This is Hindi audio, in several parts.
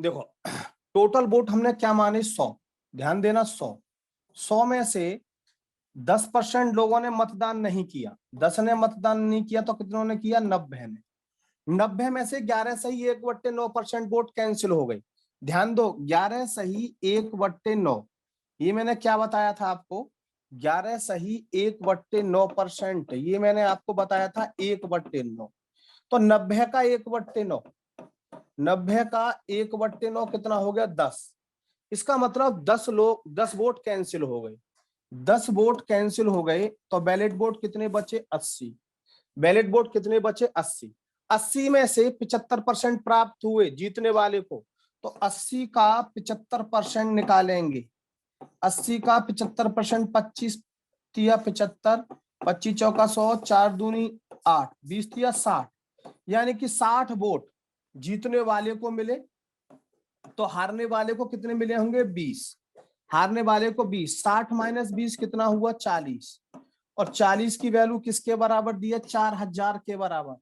देखो टोटल वोट हमने क्या माने 100, ध्यान देना 100, 100 में से 10% लोगों ने मतदान नहीं किया, 10 ने मतदान नहीं किया तो कितनों ने किया, 90 ने। 90 में से 11 सही 1/9% वोट कैंसिल हो गई। ध्यान दो 11 सही 1/9, ये मैंने क्या बताया था आपको, 11 सही 1/9%, ये मैंने आपको बताया था 1/9। तो 90 का 1/9, 90 का 1/9 कितना हो गया, 10। इसका मतलब 10 वोट कैंसिल हो गए, 10 वोट कैंसिल हो गए तो बैलेट वोट कितने बचे, 80। बैलेट वोट कितने बचे, 80। 80 में से 75% प्राप्त हुए जीतने वाले को, तो 80 का 75% निकालेंगे। 80 का 75%, 25 तिया 75, 25 चौका 100, 4 दूनी 8, 20 तिया 60, यानी कि 60 वोट जीतने वाले को मिले। तो हारने वाले को कितने मिले होंगे, 20। हारने वाले को 20, 60 माइनस 20 कितना हुआ, 40। और 40 की वैल्यू किसके बराबर दी है, 4000 के बराबर।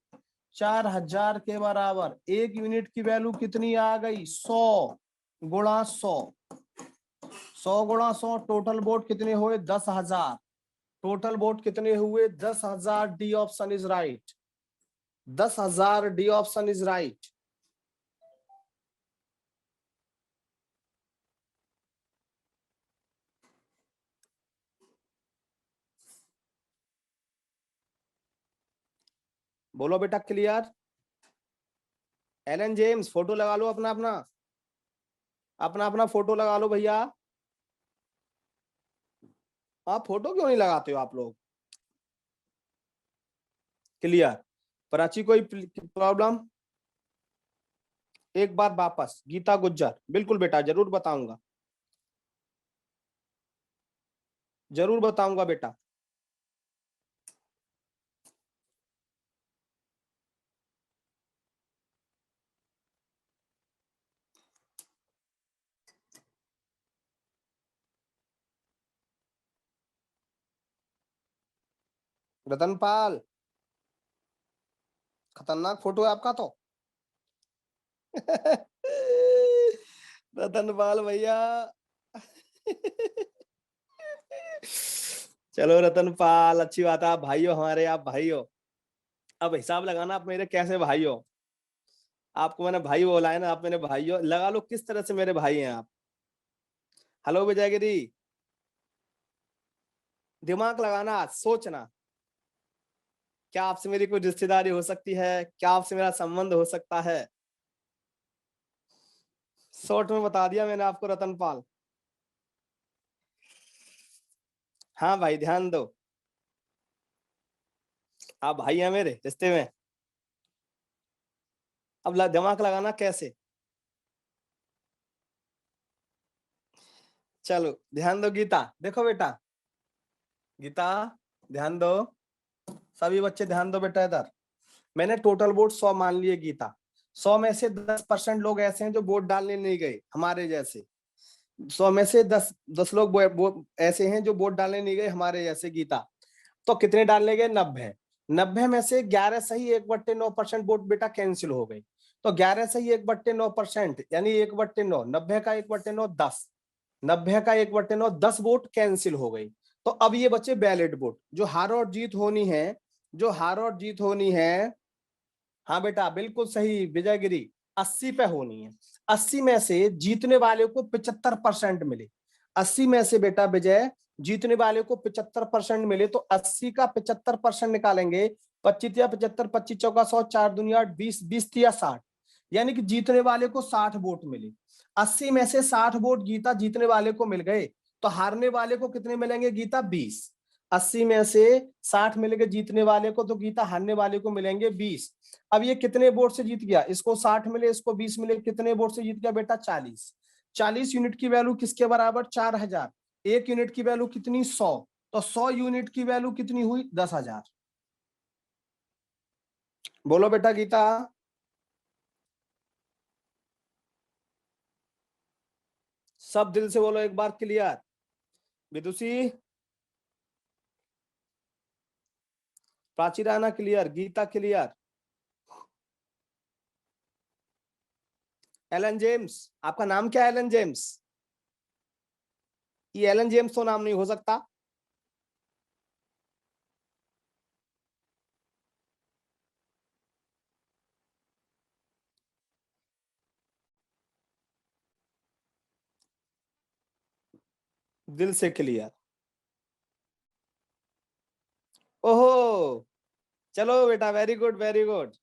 4000 के बराबर एक यूनिट की वैल्यू कितनी आ गई, 100 गुणा 100, 100 गुणा 100, टोटल वोट कितने हुए, 10,000। टोटल वोट कितने हुए, 10,000। D option is right, 10,000 D option is right. बोलो बेटा क्लियर। एलन जेम्स फोटो लगा लो अपना अपना, अपना अपना फोटो लगा लो भैया। आप फोटो क्यों नहीं लगाते हो आप लोग, क्लियर। प्राची कोई प्रॉब्लम, एक बार वापस, गीता गुज्जर, बिल्कुल बेटा जरूर बताऊंगा, जरूर बताऊंगा बेटा। रतनपाल, खतरनाक फोटो है आपका तो। रतनपाल भैया। चलो रतनपाल, अच्छी बात है, आप भाई हो हमारे, आप भाई हो। अब हिसाब लगाना आप मेरे कैसे भाई हो। आपको मैंने भाई बोला है ना, आप मेरे भाई हो, लगा लो किस तरह से मेरे भाई हैं आप। हेलो विजयगिरी, दिमाग लगाना, सोचना, क्या आपसे मेरी कोई रिश्तेदारी हो सकती है, क्या आपसे मेरा संबंध हो सकता है। शॉर्ट में बता दिया मैंने आपको रतनपाल। हाँ भाई ध्यान दो, आप भाई हैं मेरे रिश्ते में। अब दिमाग लगाना कैसे, चलो ध्यान दो। गीता देखो बेटा, गीता ध्यान दो, सभी बच्चे ध्यान दो बेटा इधर। मैंने टोटल वोट 100 मान लिए गीता, 100 में से 10% लोग ऐसे हैं जो वोट डालने नहीं गए हमारे जैसे। 100 में से 10 लोग ऐसे हैं जो वोट डालने नहीं गए हमारे जैसे गीता। तो कितने डालने गए, 90। 90 में से 11 सही 1/9% वोट बेटा कैंसिल हो गई। तो 11 सही 1/9% यानी 1/9, 90 का 1/9 10, 90 का 1/9 10 वोट कैंसिल हो गई। तो अब ये बचे बैलेट वोट, जो हार और जीत होनी है, जो हार और जीत होनी है। हाँ बेटा बिल्कुल सही विजयगिरी, 80 पे होनी है। 80 में से जीतने वाले को 75% मिले। 80 में से बेटा विजय जीतने वाले को 75% मिले, तो 80 का 75% निकालेंगे। 25 या 75, 25 चौका 100, 4 दुनिया 20, 20 या 60, यानी कि जीतने वाले को 60 वोट मिले। 80 में से 60 वोट गीता जीतने वाले को मिल गए, तो हारने वाले को कितने मिलेंगे गीता, 20। 80 में से 60 मिलेंगे जीतने वाले को, तो गीता हारने वाले को मिलेंगे 20। अब ये कितने वोट से जीत गया, इसको 60 मिले इसको 20 मिले, कितने वोट से जीत गया बेटा, 40। 40 यूनिट की वैल्यू किसके बराबर, 4000। एक यूनिट की वैल्यू कितनी, 100। तो 100 यूनिट की वैल्यू कितनी हुई, 10,000। बोलो बेटा गीता। सब दिल से बोलो एक बार clear. Vidushi, Prachi Rana clear, Geeta clear. Alan James. आपका नाम क्या है? Alan James. ये एलन जेम्स तो नाम नहीं हो सकता। दिल से क्लियर। ओहो, चलो बेटा, very good very good.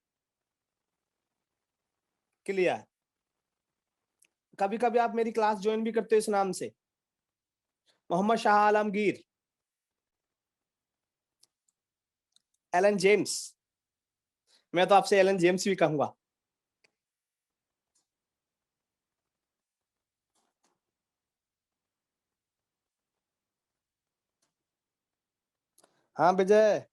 Clear. कभी कभी आप मेरी क्लास ज्वाइन भी करते हो इस नाम से, मोहम्मद शाह आलमगीर। Alan James. मैं तो आपसे एलन जेम्स भी कहूंगा। हाँ विजय।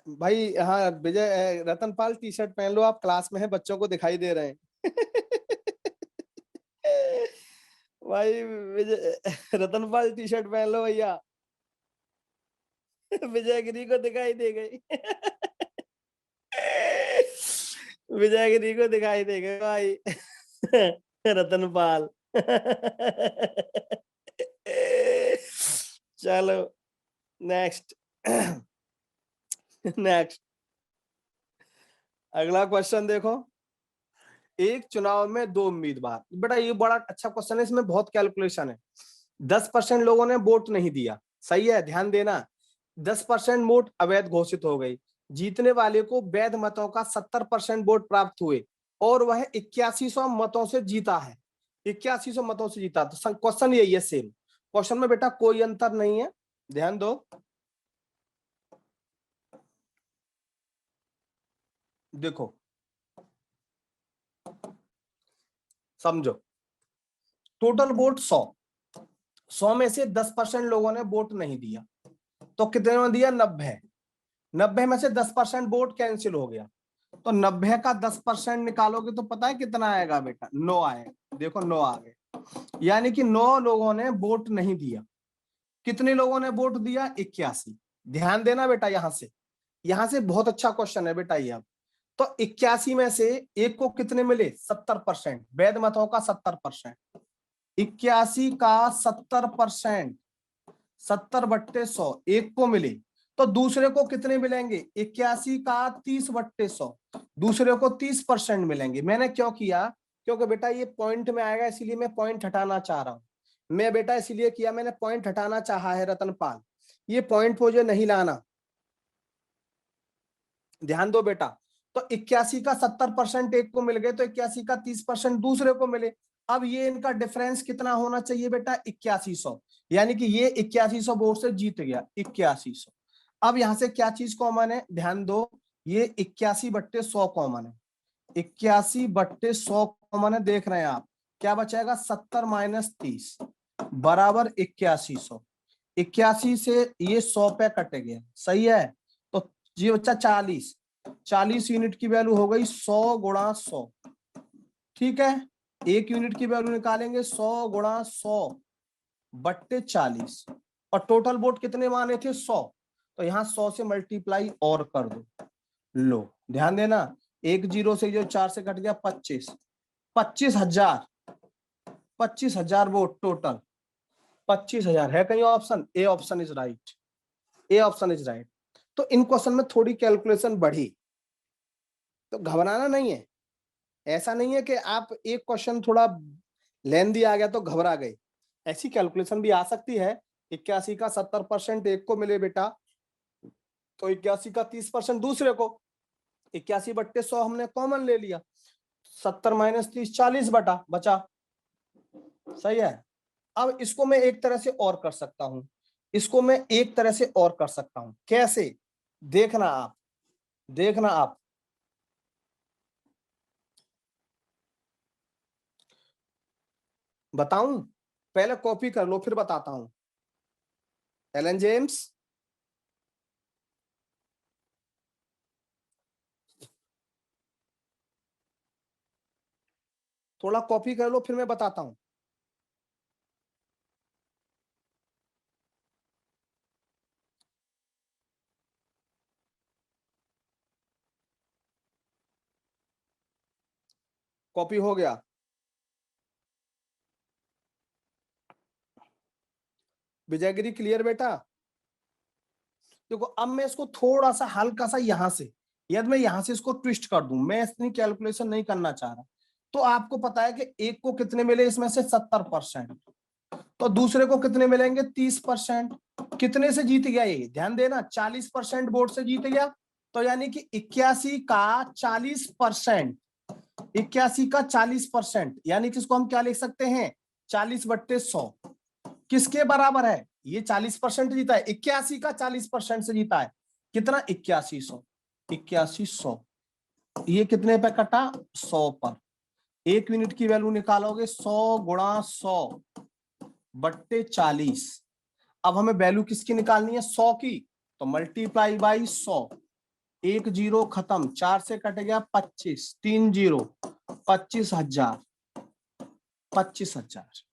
भाई हाँ विजय, रतनपाल टी शर्ट पहन लो, आप क्लास में है, बच्चों को दिखाई दे रहे हैं। भाई विजय, रतनपाल टी शर्ट पहन लो भैया। विजय गिरी को दिखाई दे गई। विजय गिरी को दिखाई दे गई भाई। रतनपाल। चलो नेक्स्ट। नेक्स्ट। अगला क्वेश्चन देखो। एक चुनाव में दो उम्मीदवार, बेटा ये बड़ा अच्छा क्वेश्चन है, इसमें बहुत कैलकुलेशन है। 10% लोगों ने वोट नहीं दिया, सही है, ध्यान देना। 10% वोट अवैध घोषित हो गई। जीतने वाले को वैध मतों का 70% वोट प्राप्त हुए और वह 8100 मतों से जीता है। 8100 मतों से जीता, तो क्वेश्चन यही है सेम। क्वेश्चन में बेटा कोई अंतर नहीं है, ध्यान दो। देखो समझो, टोटल वोट 100, 100 में से 10% लोगों ने वोट नहीं दिया, तो कितने में दिया? 90। 90 में से 10% वोट कैंसिल हो गया, तो 90 का 10% निकालोगे तो पता है कितना आएगा बेटा? 9 आएगा। देखो 9 आ गए, यानी कि 9 लोगों ने वोट नहीं दिया। कितने लोगों ने वोट दिया? 81। ध्यान देना बेटा, यहां से बहुत अच्छा क्वेश्चन है बेटा ये। अब तो 81 में से एक को कितने मिले? 70%, वैध मतों का 70%। 81 का 70%, 70/100 एक को मिले, तो दूसरे को कितने मिलेंगे? 81 का 30/100, दूसरे को 30% मिलेंगे। मैंने क्यों किया? क्योंकि बेटा ये पॉइंट में आएगा, इसीलिए मैं पॉइंट हटाना चाह रहा हूं। मैं बेटा इसीलिए किया, मैंने पॉइंट हटाना चाहा है रतनपाल, ये पॉइंट मुझे नहीं लाना। ध्यान दो बेटा, तो 81 का 70% एक को मिल गए, तो 81 का 30% दूसरे को मिले। अब ये इनका डिफरेंस कितना होना चाहिए बेटा? 8100, यानी कि ये 8100 वोट से जीत गया, 8100। अब यहां से क्या चीज कॉमन है? ध्यान दो, ये 81/100 कॉमन है। 81/100 कॉमन है, देख रहे हैं आप? क्या बचेगा? 70 - 30 बराबर 8100। 81 से ये 100 पे कट गया, सही है। तो ये बच्चा 40, 40 यूनिट की वैल्यू हो गई 100 × 100। ठीक है, एक यूनिट की वैल्यू निकालेंगे 100 × 100/40, और टोटल वोट कितने माने थे? 100, तो यहाँ 100 से मल्टीप्लाई और कर दो। लो ध्यान देना, एक जीरो से जो 4 से कट गया 25, 25,000, 25,000 वोट टोटल। 25,000 है कहीं option? A option is right, A option is right. तो इन क्वेश्चन में थोड़ी कैलकुलेशन बढ़ी, तो घबराना नहीं है। ऐसा नहीं है कि आप एक क्वेश्चन थोड़ा लेंदी आ गया तो घबरा गए, ऐसी कैलकुलेशन भी आ सकती है। 81 का 70% एक को मिले बेटा, तो 81 का 30% दूसरे को। 81/100 हमने कॉमन ले लिया, 70 - 30 40 बटा बचा, सही है। अब इसको मैं एक तरह से और कर सकता हूं, इसको मैं एक तरह से और कर सकता हूं, कैसे? देखना आप, देखना आप। बताऊं? पहले कॉपी कर लो फिर बताता हूं। एलन जेम्स, थोड़ा कॉपी कर लो फिर मैं बताता हूं। कॉपी हो गया। विजयगिरी क्लियर बेटा? देखो अब मैं इसको थोड़ा सा हल्का सा यहां से, यदि मैं यहां से इसको ट्विस्ट कर दूं, मैं इतनी कैलकुलेशन नहीं करना चाह रहा, तो आपको पता है कि एक को कितने मिले इसमें से 70%, तो दूसरे को कितने मिलेंगे 30%। कितने से जीत गया ये, ध्यान देना, 40% वोट से जीत गया। तो यानी कि 81 का 40%, 81 का 40%, यानी कि इसको हम क्या लिख सकते हैं, 40/100 किसके बराबर है, ये 40% जीता है, 81 का 40% से जीता है, कितना 8100, 8100, ये कितने पे कटा 100 पर। 1 मिनट की वैल्यू निकालोगे 100 × 100/40। अब हमें वैल्यू किसकी निकालनी है, 100 की, तो मल्टीप्लाई बाई 100, 1 0 खत्म, 4 से कट गया 25, 3 0, 25,000, 25,000।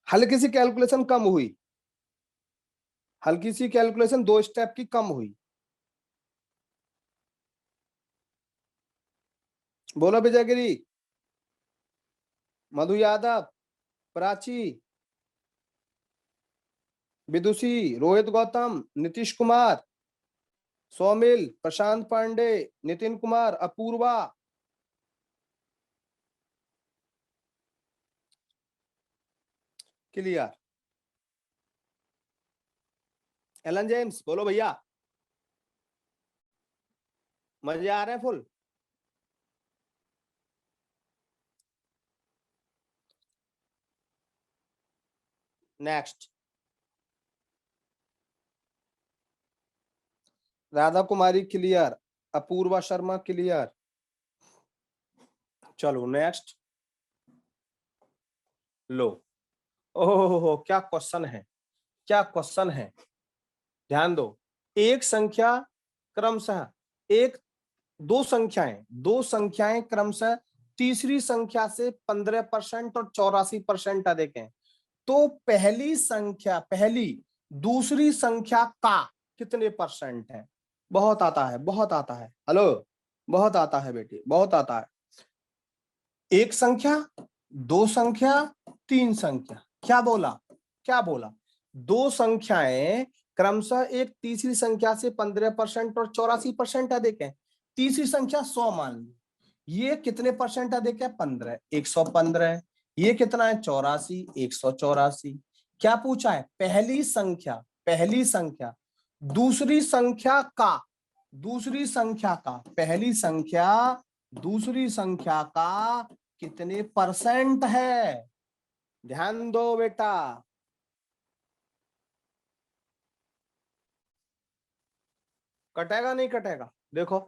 हल्की सी कैलकुलेशन कम हुई, हल्की सी कैलकुलेशन 2 स्टेप की कम हुई। बोलो Vijaygiri, Madhu Yadav, Prachi, Vidushi, Rohit Gautam, Nitish Kumar, Saumil, Prashant Pandey, Nitin Kumar, Apurva, clear. Alan James, बोलो भैया, मजे आ रहे हैं full? Next, Radha Kumari clear, Apurva Sharma clear. चलो नेक्स्ट, लो, ओहो क्या क्वेश्चन है, क्या क्वेश्चन है, ध्यान दो। एक संख्या क्रमशः, एक दो संख्याएं क्रमशः तीसरी संख्या से 15% और 84% अधिक हैं, तो पहली संख्या, पहली दूसरी संख्या का कितने परसेंट है। बहुत आता है, बहुत आता है, हेलो, बहुत आता है बेटी, बहुत आता है। एक संख्या, दो संख्या, तीन संख्या, क्या बोला, क्या बोला, दो संख्याएं क्रमशः एक तीसरी संख्या से 15% और 84% अधिक है, तीसरी संख्या 100 मान ली, ये कितने परसेंट अधिक है, 15, 115, ये कितना है 84, 184। क्या पूछा है, पहली संख्या, पहली संख्या दूसरी संख्या का, दूसरी संख्या का, पहली संख्या दूसरी संख्या का कितने परसेंट है, ध्यान दो बेटा। कटेगा नहीं कटेगा, देखो,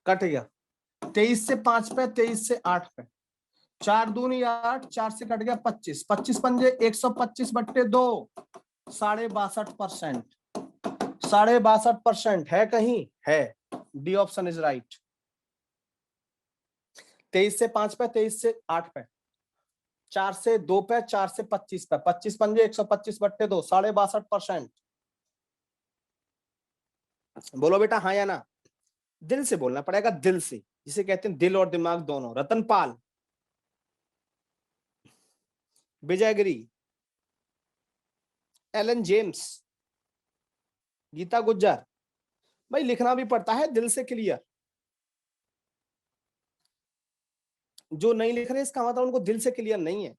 कट गया, 23 से 5 पे, 23 से 8 पे, 4 दूनी 8, 4 से कट गया 25, 25 पंजे 125/2, 62.5%, 62.5% है कहीं, है, डी ऑप्शन इज राइट। 23 से 5 पे, 23 से 8 पे, 4 से 2 पे, 4 से 25 पे, 25 पंजे 125/2, 62.5%। बोलो बेटा हाँ या ना, दिल से बोलना पड़ेगा, दिल से, जिसे कहते हैं दिल और दिमाग दोनों। रतनपाल, विजयगिरी, एलन जेम्स, गीता गुज्जर, भाई लिखना भी पड़ता है दिल से क्लियर, जो नहीं लिख रहे इसका मतलब उनको दिल से क्लियर नहीं है।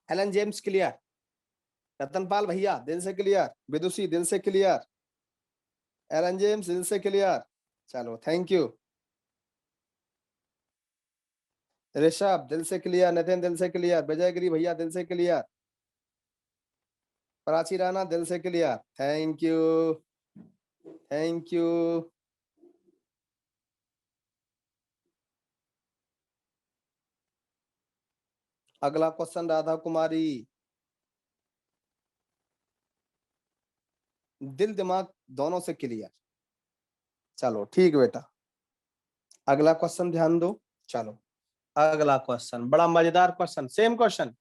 एलन जेम्स क्लियर, रतनपाल भैया दिल से क्लियर, विदुषी दिल से क्लियर, एलन जेम्स दिल से क्लियर, चलो थैंक यू। ऋषभ दिल से क्लियर, नितिन दिल से क्लियर, विजयगिरी भैया दिल से क्लियर, प्राची राणा दिल से clear, thank you, thank you. अगला क्वेश्चन राधा कुमारी, दिल दिमाग दोनों से क्लियर, चलो ठीक बेटा। अगला क्वेश्चन ध्यान दो। चलो अगला क्वेश्चन बड़ा मजेदार क्वेश्चन, सेम क्वेश्चन।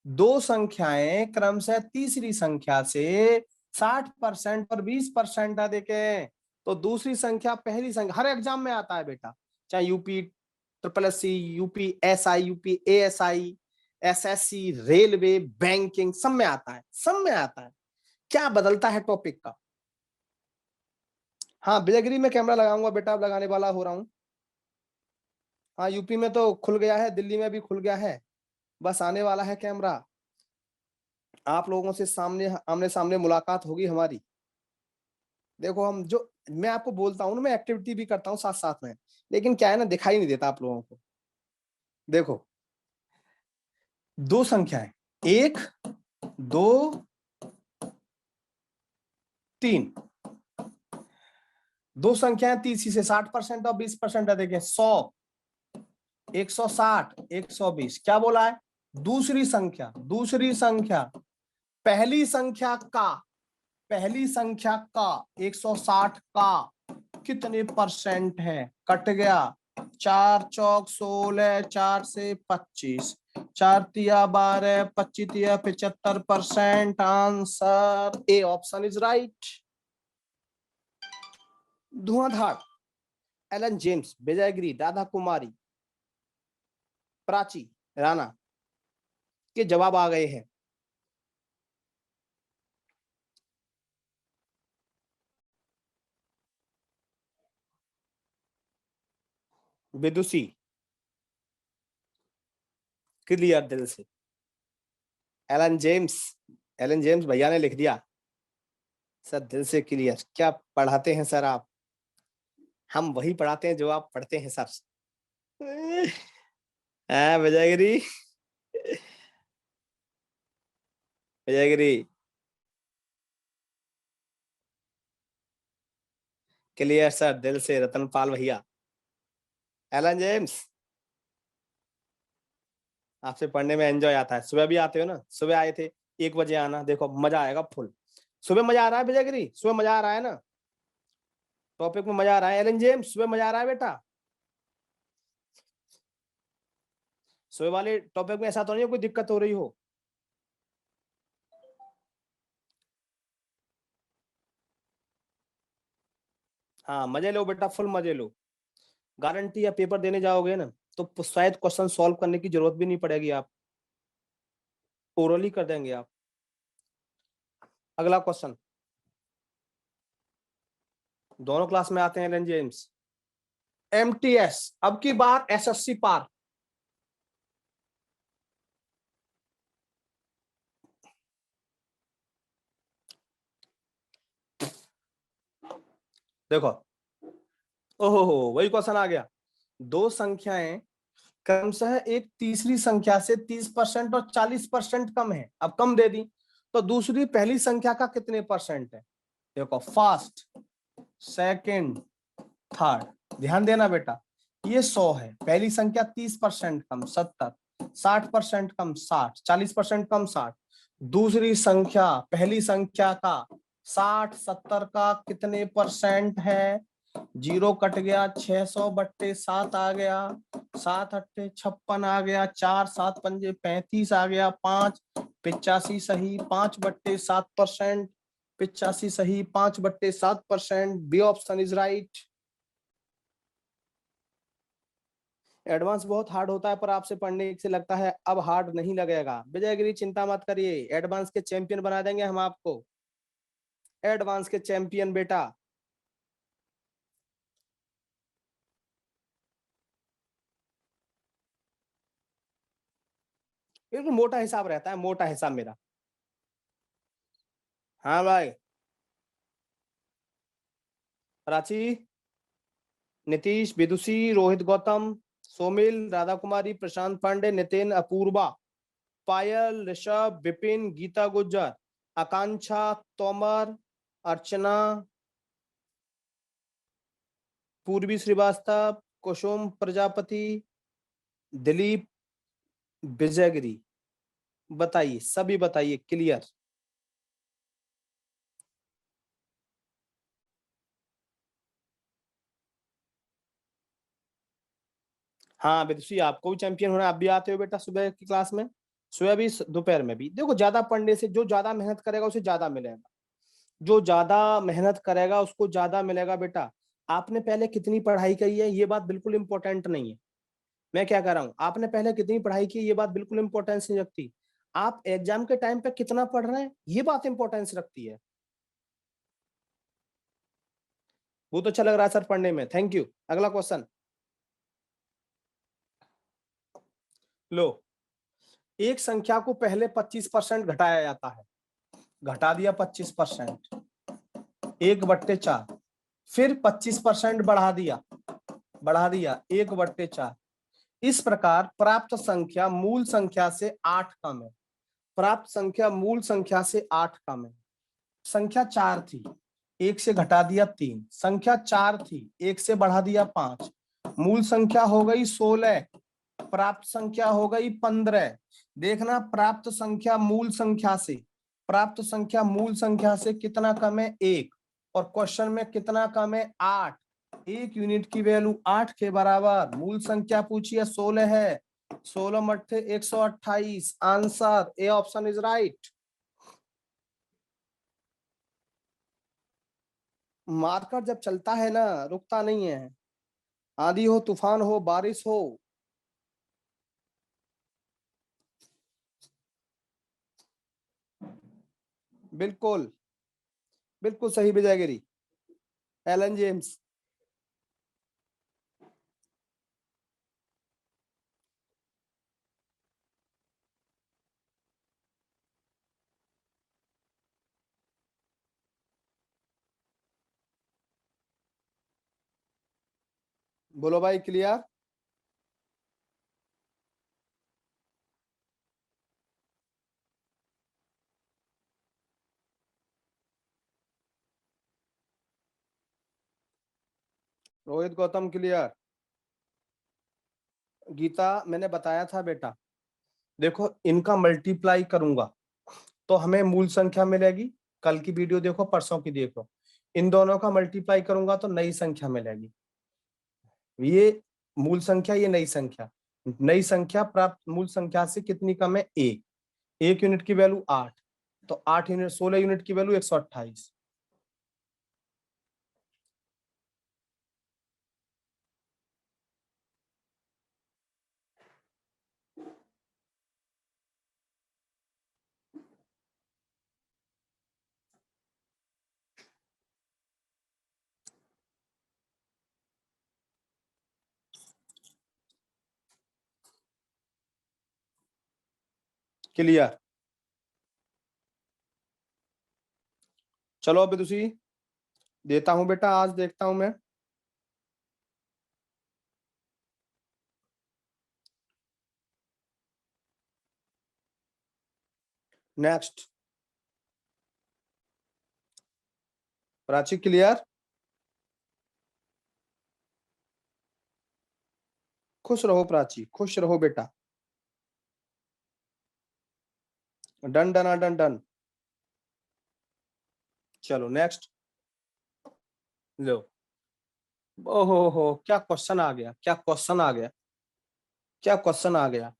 दो संख्याएं क्रमशः तीसरी संख्या से 60% और 20% देखें तो दूसरी संख्या पहली संख्या, हर एग्जाम में आता है बेटा, चाहे UP triple S C, UP S I, UP ASI, SSC, railway, banking, सब में आता है, सब में आता है। क्या बदलता है टॉपिक का? हाँ बिजयगिरी में कैमरा लगाऊंगा बेटा, अब लगाने वाला हो रहा हूँ। हाँ यूपी में तो खुल गया है, दिल्ली में भी खुल गया है, बस आने वाला है कैमरा। आप लोगों से सामने आमने सामने मुलाकात होगी हमारी। देखो हम जो मैं आपको बोलता हूँ ना, मैं एक्टिविटी भी करता हूँ साथ साथ में, लेकिन क्या है ना, दिखाई नहीं देता आप लोगों को। देखो दो संख्याएं, 1 2 3, दो संख्याएं तीसरी से 60% और 20% है। देखें 100, 160, 120, क्या बोला है? दूसरी संख्या, दूसरी संख्या पहली संख्या का, पहली संख्या का 160 का कितने परसेंट है? कट गया, 4 चौक 16, 4 से 25, 4 तिया 12, 25 तिया 75%। Answer A option is right. Dhuandhar, Elon James, Vijaygiri, Radha Kumari, Prachi, Rana के जवाब आ गए हैं। विदुषी, क्लियर दिल से। एलन जेम्स, एलन जेम्स भैया ने लिख दिया सर, दिल से क्लियर। क्या पढ़ाते हैं सर आप? हम वही पढ़ाते हैं जो आप पढ़ते हैं sir. Vijaygiri, Vijaygiri clear sir, दिल से। रतनपाल भैया, एलन जेम्स, आपसे पढ़ने में एंजॉय आता है। सुबह भी आते हो ना, सुबह आए थे, 1 बजे आना, देखो मजा आएगा फुल। सुबह मजा आ रहा है विजयगिरी? सुबह मजा आ रहा है ना? टॉपिक में मजा आ रहा है? एलन जेम्स सुबह मजा आ रहा है बेटा? सुबह वाले टॉपिक में ऐसा तो नहीं है कोई दिक्कत हो रही हो? हाँ मजे लो बेटा, फुल मजे लो। गारंटी है पेपर देने जाओगे ना तो शायद क्वेश्चन सॉल्व करने की जरूरत भी नहीं पड़ेगी, आप ओरली कर देंगे आप। अगला क्वेश्चन, दोनों क्लास में आते हैं एलन जेम्स। एमटीएस अब की बार एसएससी पार। देखो ओहो वही क्वेश्चन आ गया। दो संख्याएं क्रमशः एक तीसरी संख्या से 30% और 40% कम है, अब कम दे दी तो दूसरी पहली संख्या का कितने परसेंट है? देखो फर्स्ट, सेकंड, थर्ड, ध्यान देना बेटा। ये 100 है, पहली संख्या 30% कम 70, 60% कम 60, 40% कम 60, दूसरी संख्या पहली संख्या का 60 70 का कितने परसेंट है? जीरो कट गया, 600/7 आ गया, 7 8 56 आ गया, 4 7 5 35 आ गया, 5 85 सही, 5/7%। 85 सही, 5/7%। B option is right. Advance बहुत हार्ड होता है पर आपसे पढ़ने से लगता है अब हार्ड नहीं लगेगा। विजयगिरी चिंता मत करिए, एडवांस के चैंपियन बना देंगे हम आपको, एडवांस के चैंपियन बेटा। बिल्कुल मोटा हिसाब रहता है, मोटा हिसाब मेरा। हाँ भाई, प्राची, नीतीश, विदुषी, रोहित गौतम, सोमिल, राधा कुमारी, प्रशांत पांडे, नितिन, अपूर्वा, पायल, ऋषभ, विपिन, गीता गुज्जर, आकांक्षा, तोमर, अर्चना, पूर्वी श्रीवास्तव, कुसुम प्रजापति, दिलीप, विजयगिरी। बताइए, सभी बताइए, क्लियर। हाँ विदुषी, आपको भी चैंपियन होना है, आप भी आते हो बेटा सुबह की क्लास में, सुबह भी दोपहर में भी। देखो ज्यादा पढ़ने से जो ज्यादा मेहनत करेगा उसे ज्यादा मिलेगा, जो ज्यादा मेहनत करेगा उसको ज्यादा मिलेगा बेटा। आपने पहले कितनी पढ़ाई करी है ये बात बिल्कुल इंपॉर्टेंट नहीं है। मैं क्या कह रहा हूँ, आपने पहले कितनी पढ़ाई की ये बात बिल्कुल इंपॉर्टेंस नहीं रखती। आप एग्जाम के टाइम पे कितना पढ़ रहे हैं ये बात इंपॉर्टेंस रखती है। वो तो अच्छा लग रहा है सर पढ़ने में, थैंक यू। अगला क्वेश्चन लो। एक संख्या को पहले 25% घटाया जाता है, घटा दिया 25%, 1/4। फिर 25% बढ़ा दिया 1/4। इस प्रकार प्राप्त संख्या मूल संख्या से 8 कम है। प्राप्त संख्या मूल संख्या से 8 कम है। संख्या 4 थी, 1 से घटा दिया 3। संख्या 4 थी, 1 से बढ़ा दिया 5। मूल संख्या हो गई 16, प्राप्त संख्या हो गई 15। देखना प्राप्त संख्या मूल संख्या से, प्राप्त संख्या मूल संख्या से कितना कम है, 1। और क्वेश्चन में कितना कम है, 8। 1 यूनिट की वैल्यू 8 के बराबर। मूल संख्या पूछी है 16 है, 16 मट्ठे 128। Answer A option is right. Marker जब चलता है ना रुकता नहीं है, आंधी हो तूफान हो बारिश हो। बिल्कुल बिल्कुल सही विजयगिरी, एलन जेम्स। बोलो भाई क्लियर। रोहित गौतम क्लियर। गीता मैंने बताया था बेटा, देखो इनका मल्टीप्लाई करूंगा तो हमें मूल संख्या मिलेगी। कल की वीडियो देखो, परसों की देखो, इन दोनों का मल्टीप्लाई करूंगा तो नई संख्या मिलेगी। ये मूल संख्या, ये नई संख्या। नई संख्या प्राप्त मूल संख्या से कितनी कम है, 1। 1 यूनिट की वैल्यू 8, तो 8 यूनिट 16 यूनिट की वैल्यू 128। क्लियर। चलो अभी दूसरी देता हूं बेटा, आज देखता हूं मैं। Next Prachi clear. खुश रहो प्राची, खुश रहो बेटा। Done done done done. चलो नेक्स्ट लो। ओहो हो, क्या क्वेश्चन आ गया, क्या क्वेश्चन आ गया, क्या क्वेश्चन आ गया।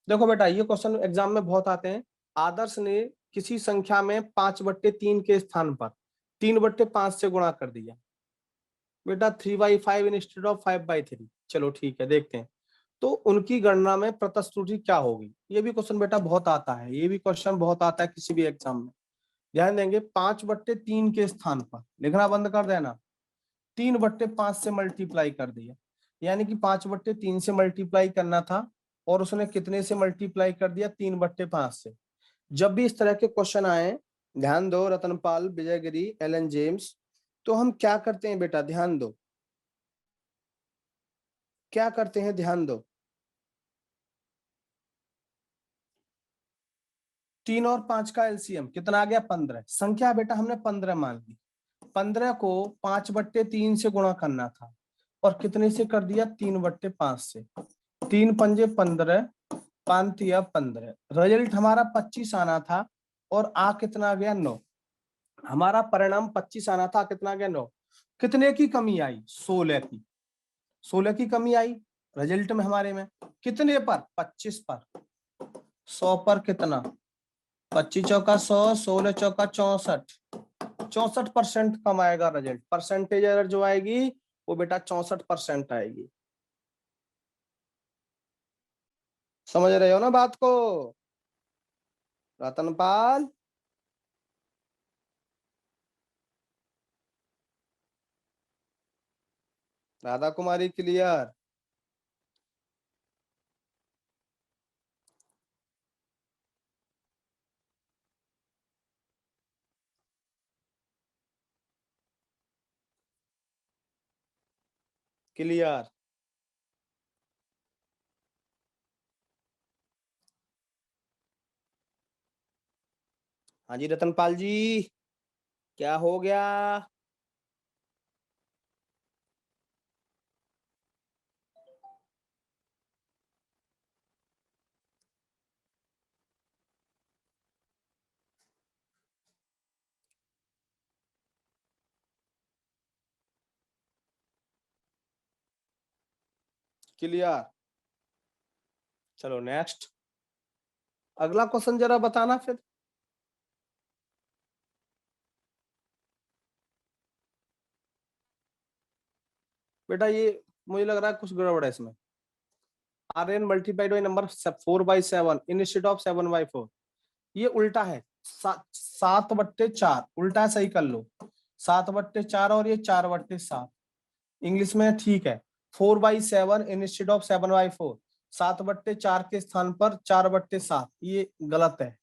देखो बेटा ये क्वेश्चन एग्जाम में बहुत आते हैं। आदर्श ने किसी संख्या में 5/3 के स्थान पर 3/5 से गुणा कर दिया। बेटा 3/5 इंस्टेड ऑफ 5/3। चलो ठीक है, देखते हैं। तो उनकी गणना में प्रत्यस्त त्रुटि क्या होगी। ये भी क्वेश्चन बेटा बहुत आता है, ये भी क्वेश्चन बहुत आता है किसी भी एग्जाम में। ध्यान देंगे, 5/3 के स्थान पर लिखना बंद कर देना, 3/5 से मल्टीप्लाई कर दिया। यानी कि 5/3 से मल्टीप्लाई करना था और उसने कितने से मल्टीप्लाई कर दिया, 3/5 से। जब भी इस तरह के क्वेश्चन आए, ध्यान दो रतनपाल, विजयगिरी, एलन जेम्स, तो हम क्या करते हैं बेटा, ध्यान दो क्या करते हैं, ध्यान दो। 3 और 5 का एलसीएम कितना आ गया, 15। संख्या बेटा हमने 15 मान ली। 15 को 5/3 से गुणा करना था और कितने से कर दिया, 3/5 से। 3×5 = 15, 5×3 = 15। रिजल्ट हमारा 25 आना था और आ कितना गया, 9। हमारा परिणाम 25 आना था, कितना गया, 9। कितने की कमी आई, 16 की। 16 की कमी आई। रिजल्ट में हमारे में कितने पर, 25 पर, 100 पर कितना, 25 चौका 100, 16 चौका 64, 64% कम आएगा रिजल्ट। परसेंटेज एरर जो आएगी वो बेटा 64% आएगी। समझ रहे हो ना बात को रतनपाल? राधा कुमारी क्लियर? क्लियर? हाँ जी रतनपाल जी, क्या हो गया? क्लियर? चलो नेक्स्ट, अगला क्वेश्चन जरा बताना फिर। बेटा ये मुझे लग रहा है कुछ गड़बड़ है इसमें। RN multiplied by number 4/7 instead of 7/4, ये उल्टा है। 7/4 उल्टा है, सही कर लो। 7/4 और ये 4/7 इंग्लिश में ठीक है। 4/7 इंस्टेड ऑफ 7/4, 7/4 के स्थान पर 4/7, ये गलत है।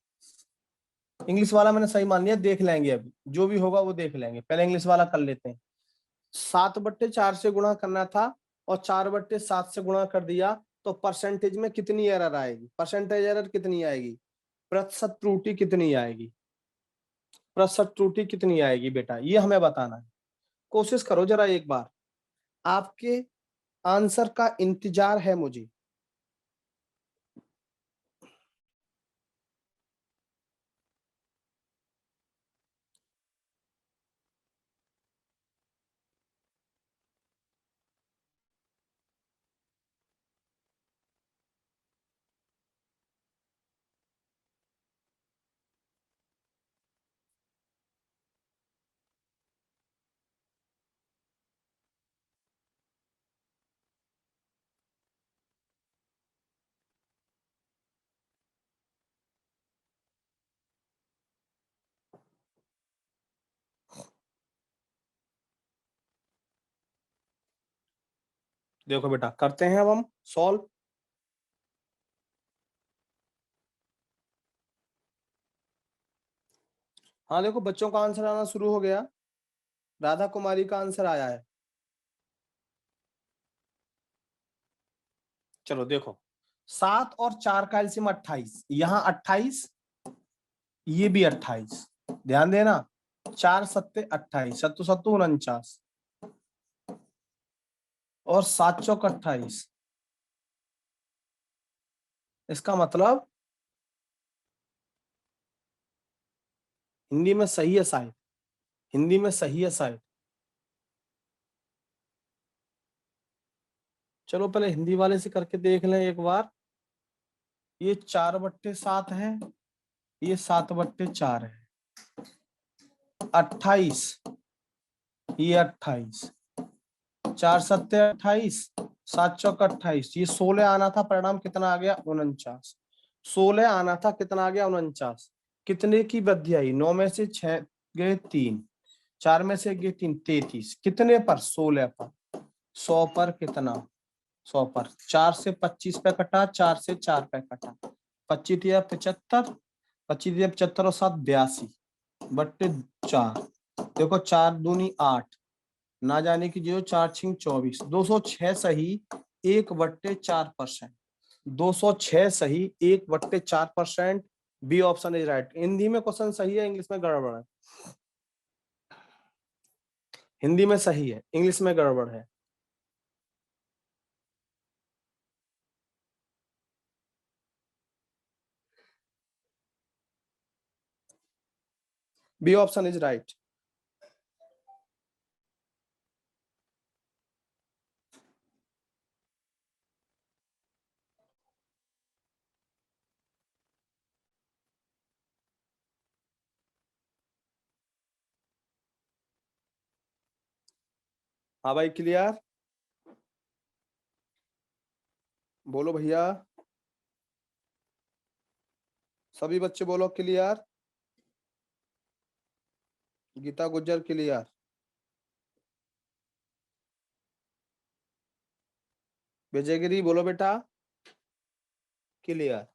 इंग्लिश वाला मैंने सही मान लिया, देख लेंगे अभी जो भी होगा वो देख लेंगे, पहले इंग्लिश वाला कर लेते हैं। 7/4 से गुणा करना था और 4/7 से गुणा कर दिया, तो परसेंटेज में कितनी एरर आएगी, परसेंटेज एरर कितनी आएगी, प्रतिशत त्रुटि कितनी आएगी, प्रतिशत त्रुटि कितनी आएगी बेटा, ये हमें बताना है। कोशिश करो जरा एक बार, आपके आंसर का इंतजार है मुझे। देखो बेटा करते हैं अब हम सॉल्व। हाँ देखो बच्चों का आंसर आना शुरू हो गया, राधा कुमारी का आंसर आया है। चलो देखो, 7 और 4 का एलसीएम 28, यहाँ 28, ये भी 28, ध्यान देना। 4 सत्ते 28, सत्तू सत्तू 49 और 7 चौक 28। इसका मतलब हिंदी में सही है शायद, हिंदी में सही है शायद। चलो पहले हिंदी वाले से करके देख लें एक बार। ये 4/7 है, ये 7/4 है, 28, ये 28, 4 सत्ते 28, 7 चौक 28, ये 16 आना था, परिणाम कितना आ गया 49। 16 आना था, कितना आ गया 49। कितने की वृद्धि आई, 9 में से 6 गए 3, 4 में से गए 3, 33, कितने पर 16 पर, 100 पर कितना, 100 पर 4 से 25 पे कटा, 4 से 4 पे कटा, 25 दिया 75, 25 दिया 75 और 7 82/4। देखो 4 दूनी 8, ना जाने की जो 4 छिंग 24, 206 सही 1/4%, 206 सही 1/4%। B option is right. Hindi में क्वेश्चन सही है, इंग्लिश में गड़बड़ है। हिंदी में सही है, इंग्लिश में गड़बड़ है। B option is right. हाँ भाई क्लियर, बोलो भैया, सभी बच्चे बोलो क्लियर। गीता गुज्जर क्लियर, विजयगिरी बोलो बेटा clear,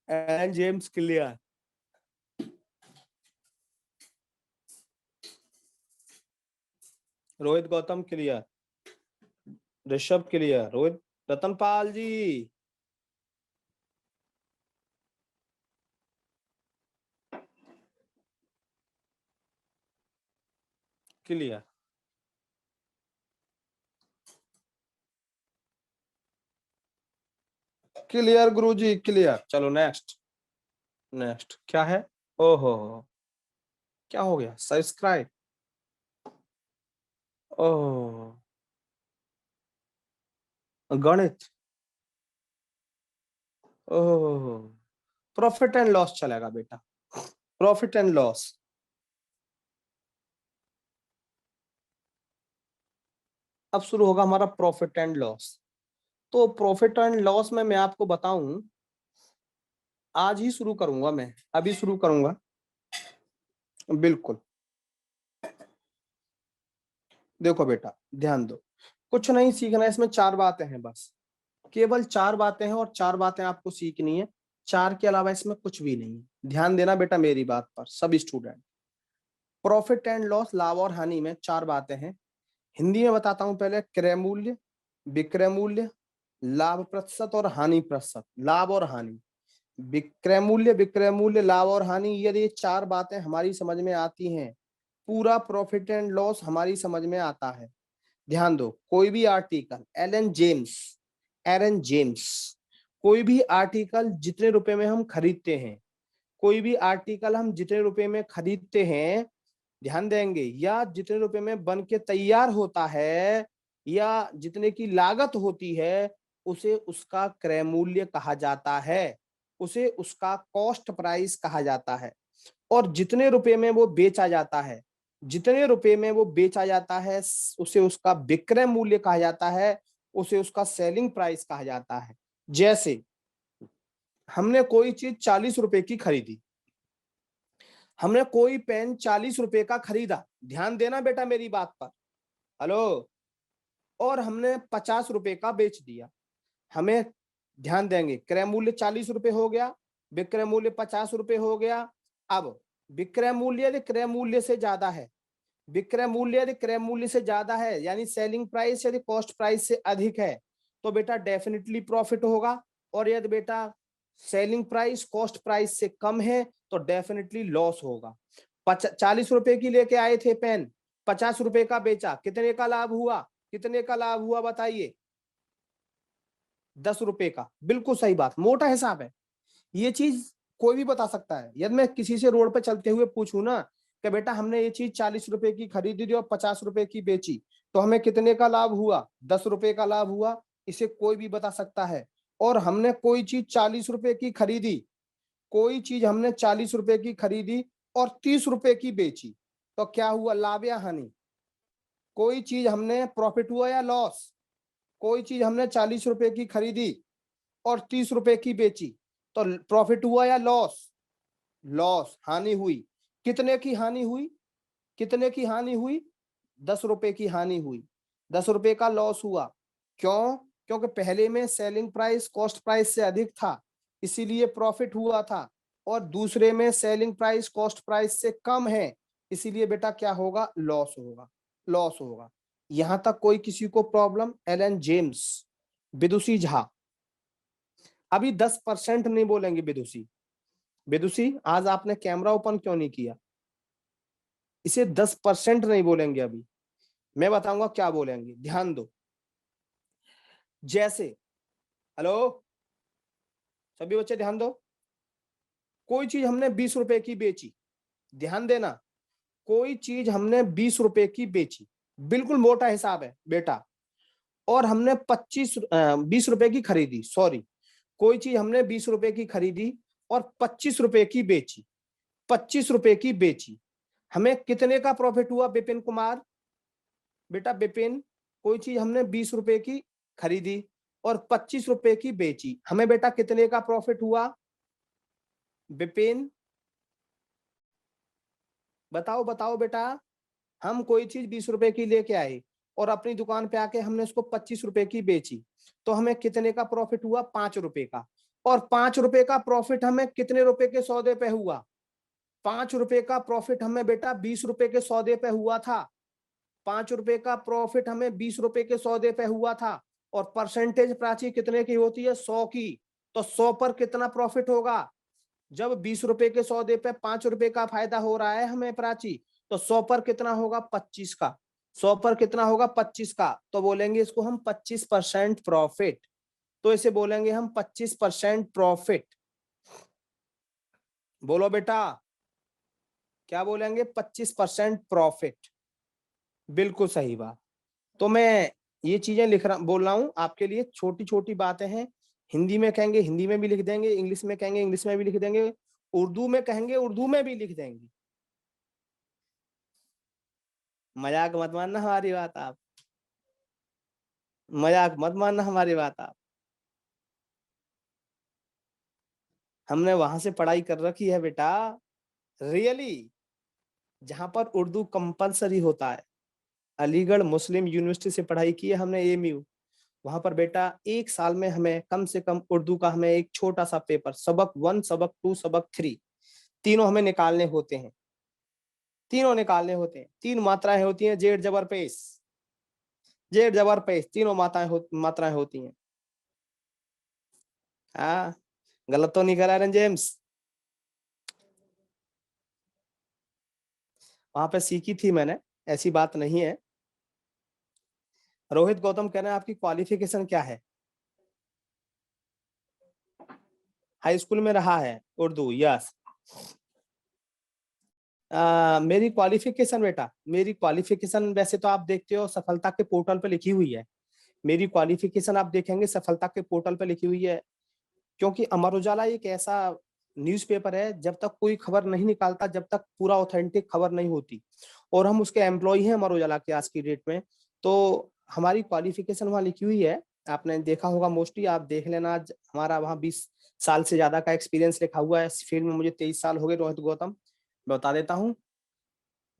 Ann James clear, Rohit Gautam clear, Rishabh clear, Rohit, Ratanpal ji clear, clear गुरुजी क्लियर। चलो नेक्स्ट, नेक्स्ट क्या है? ओहो, क्या हो गया? सब्सक्राइब, ओह, गणित, ओह, प्रॉफिट एंड लॉस चलेगा बेटा, प्रॉफिट एंड लॉस। अब शुरू होगा हमारा प्रॉफिट एंड लॉस। तो प्रॉफिट एंड लॉस में मैं आपको बताऊं, आज ही शुरू करूंगा, मैं अभी शुरू करूंगा, बिल्कुल। देखो बेटा ध्यान दो, कुछ नहीं सीखना है इसमें, चार बातें हैं बस, केवल चार बातें हैं और चार बातें आपको सीखनी है, चार के अलावा इसमें कुछ भी नहीं है। ध्यान देना बेटा मेरी बात पर सब स्टूडेंट। प्रॉफिट एंड लॉस, लाभ और हानि में चार बातें हैं। हिंदी में बताता हूं पहले, क्रय मूल्य, विक्रय मूल्य, लाभ प्रतिशत और हानि प्रतिशत। लाभ और हानि, विक्रय मूल्य, लाभ और हानि, यदि ये चार बातें हमारी समझ में आती हैं, पूरा प्रॉफिट एंड लॉस हमारी समझ में आता है। ध्यान दो, कोई भी आर्टिकल, एलन जेम्स, कोई भी आर्टिकल जितने रुपए में हम खरीदते हैं, कोई भी आर्टिकल हम जितने रुपए में खरीदते हैं, ध्यान देंगे, या जितने रुपए में बन के तैयार होता है, या जितने की लागत होती है, उसे उसका क्रय मूल्य कहा जाता है, उसे उसका कॉस्ट प्राइस कहा जाता है। और जितने रुपए में वो बेचा जाता है, जितने रुपए में वो बेचा जाता है, उसे उसका विक्रय मूल्य कहा जाता है, उसे उसका सेलिंग प्राइस कहा जाता है। जैसे हमने कोई चीज 40 रुपए की खरीदी, हमने कोई पेन 40 रुपए का खरीदा, ध्यान देना बेटा मेरी बात पर, हेलो, और हमने 50 रुपए का बेच दिया, हमें ध्यान देंगे, क्रय मूल्य 40 रुपए हो गया, विक्रय मूल्य 50 रुपए हो गया। अब विक्रय मूल्य यदि क्रय मूल्य से ज्यादा है, विक्रय मूल्य यदि क्रय मूल्य से ज्यादा है, यानी सेलिंग प्राइस यदि कॉस्ट प्राइस से अधिक है, तो बेटा डेफिनेटली प्रॉफिट होगा। और यदि बेटा सेलिंग प्राइस कॉस्ट प्राइस से कम है, तो डेफिनेटली लॉस होगा। 40 रुपए की लेके आए थे पेन, 50 रुपए का बेचा, कितने का लाभ हुआ? कितने का लाभ हुआ बताइए? 10 रुपए का, बिल्कुल सही बात, मोटा हिसाब है। ये चीज कोई भी बता सकता है। यदि मैं किसी से रोड पे चलते हुए पूछूं ना कि बेटा हमने ये चीज 40 रुपए की खरीदी थी और 50 रुपए की बेची, तो हमें कितने का लाभ हुआ? 10 रुपए का लाभ हुआ, इसे कोई भी बता सकता है। और हमने कोई चीज 40 रुपए की खरीदी, कोई चीज हमने 40 रुपए की खरीदी और 30 रुपए की बेची, तो क्या हुआ? लाभ या हानि? कोई चीज हमने प्रॉफिट हुआ या लॉस? कोई चीज हमने 40 रुपए की खरीदी और 30 रुपए की बेची, तो प्रॉफिट हुआ या लॉस? लॉस, हानि हुई। कितने की हानि हुई? कितने की हानि हुई? 10 रुपए की हानि हुई, 10 रुपए का लॉस हुआ। क्यों? क्योंकि पहले में सेलिंग प्राइस कॉस्ट प्राइस से अधिक था, इसीलिए प्रॉफिट हुआ था, और दूसरे में सेलिंग प्राइस कॉस्ट प्राइस से कम है, इसीलिए बेटा क्या होगा? लॉस होगा, लॉस होगा। यहां तक कोई किसी को प्रॉब्लम? एलन जेम्स, विदुषी झा, अभी 10% नहीं बोलेंगे विदुषी। विदुषी आज आपने कैमरा ओपन क्यों नहीं किया? इसे 10% नहीं बोलेंगे अभी, मैं बताऊंगा क्या बोलेंगे, ध्यान दो। जैसे, हेलो सभी बच्चे ध्यान दो, कोई चीज हमने 20 रुपए की बेची, ध्यान देना, कोई चीज हमने 20 रुपए की बेची, बिल्कुल मोटा हिसाब है बेटा, और हमने 20 रुपए की खरीदी, सॉरी, कोई चीज हमने 20 रुपए की खरीदी और 25 रुपए की बेची, 25 रुपए की बेची, हमें कितने का प्रॉफिट हुआ विपिन कुमार? बेटा विपिन, कोई चीज हमने 20 रुपए की खरीदी और 25 रुपए की बेची, हमें बेटा कितने का प्रॉफिट हुआ? विपिन बताओ बताओ बेटा, हम कोई चीज 20 रुपए की लेके आए और अपनी दुकान पे आके हमने उसको 25 रुपए की बेची, तो हमें कितने का प्रॉफिट हुआ? 5 रुपए का। और 5 रुपए का प्रॉफिट हमें कितने रुपए के सौदे पे हुआ? 5 रुपए का प्रॉफिट हमें बेटा 20 रुपए के सौदे पे हुआ था। 5 रुपए का प्रॉफिट हमें 20 रुपए के सौदे पे हुआ था। और परसेंटेज प्राची कितने की होती है? 100 की। तो 100 पर कितना प्रॉफिट होगा? जब 20 रुपए के सौदे पे 5 रुपए का फायदा हो रहा है हमें प्राची, तो 100 पर कितना होगा? 25 का। 100 पर कितना होगा? 25 का। तो बोलेंगे इसको हम 25% प्रॉफिट। तो इसे बोलेंगे हम 25% प्रॉफिट। बोलो बेटा, क्या बोलेंगे? 25% प्रॉफिट। बिल्कुल सही बात। तो मैं ये चीजें लिख रहा बोल रहा हूं आपके लिए, छोटी छोटी बातें हैं। हिंदी में कहेंगे हिंदी में भी लिख देंगे, इंग्लिश में कहेंगे इंग्लिश में भी लिख देंगे, उर्दू में कहेंगे उर्दू में भी लिख देंगे। मजाक मत मानना हमारी बात आप, मजाक मत मानना हमारी बात आप। हमने वहां से पढ़ाई कर रखी है बेटा, रियली, जहां पर उर्दू कंपलसरी होता है। अलीगढ़ मुस्लिम यूनिवर्सिटी से पढ़ाई की है हमने, एएमयू। वहां पर बेटा 1 साल में हमें कम से कम उर्दू का हमें एक छोटा सा पेपर, सबक 1, सबक 2, सबक 3, तीनों हमें निकालने होते हैं। तीनों निकालने होते हैं। 3 मात्राएं होती हैं, जेड जबर पेश, जेड जबर पेश, तीनों मात्राएं होती हैं। हाँ, गलत तो नहीं करा रहे जेम्स? वहां पे सीखी थी मैंने, ऐसी बात नहीं है। रोहित गौतम कह रहे हैं आपकी क्वालिफिकेशन क्या है? हाई स्कूल में रहा है उर्दू, यस। मेरी क्वालिफिकेशन बेटा, मेरी क्वालिफिकेशन वैसे तो आप देखते हो सफलता के पोर्टल पे लिखी हुई है। मेरी क्वालिफिकेशन आप देखेंगे सफलता के पोर्टल पे लिखी हुई है। क्योंकि अमर उजाला एक ऐसा न्यूज़पेपर है, जब तक कोई खबर नहीं निकालता, जब तक पूरा ऑथेंटिक खबर नहीं होती, और हम उसके एम्प्लॉय हैं अमर उजाला के आज की डेट में, तो हमारी क्वालिफिकेशन वहाँ लिखी हुई है। आपने देखा होगा, मोस्टली आप देख लेना। हमारा वहाँ 20 साल से ज्यादा का एक्सपीरियंस लिखा हुआ है इस फील्ड में। मुझे 23 साल हो गए रोहित गौतम। मैं बता देता हूँ,